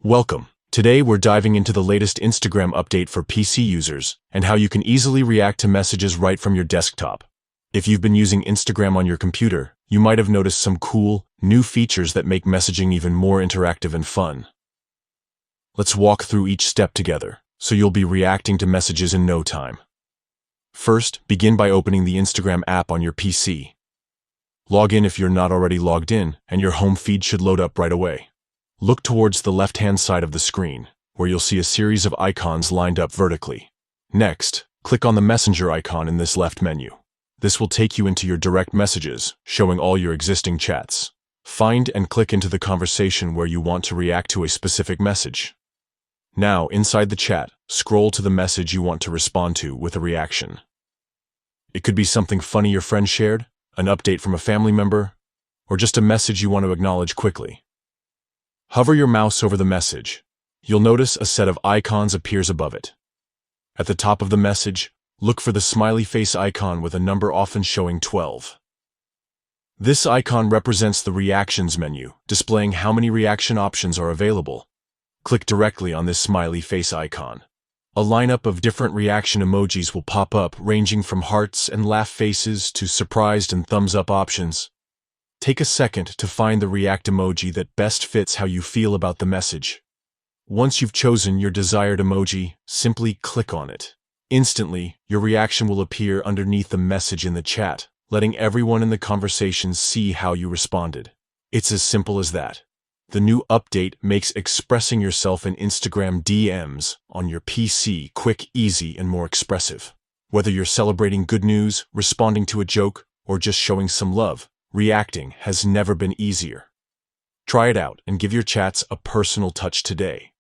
Welcome. Today we're diving into the latest Instagram update for PC users and how you can easily react to messages right from your desktop. If you've been using Instagram on your computer, you might have noticed some cool, new features that make messaging even more interactive and fun. Let's walk through each step together, so you'll be reacting to messages in no time. First, begin by opening the Instagram app on your PC. Log in if you're not already logged in, and your home feed should load up right away. Look towards the left-hand side of the screen, where you'll see a series of icons lined up vertically. Next, click on the messenger icon in this left menu. This will take you into your direct messages, showing all your existing chats. Find and click into the conversation where you want to react to a specific message. Now, inside the chat, scroll to the message you want to respond to with a reaction. It could be something funny your friend shared, an update from a family member, or just a message you want to acknowledge quickly. Hover your mouse over the message. You'll notice a set of icons appears above it. At the top of the message, look for the smiley face icon with a number often showing 12. This icon represents the reactions menu, displaying how many reaction options are available. Click directly on this smiley face icon. A lineup of different reaction emojis will pop up, ranging from hearts and laugh faces to surprised and thumbs up options. Take a second to find the react emoji that best fits how you feel about the message. Once you've chosen your desired emoji, simply click on it. Instantly, your reaction will appear underneath the message in the chat, letting everyone in the conversation see how you responded. It's as simple as that. The new update makes expressing yourself in Instagram DMs on your PC quick, easy, and more expressive. Whether you're celebrating good news, responding to a joke, or just showing some love, reacting has never been easier. Try it out and give your chats a personal touch today.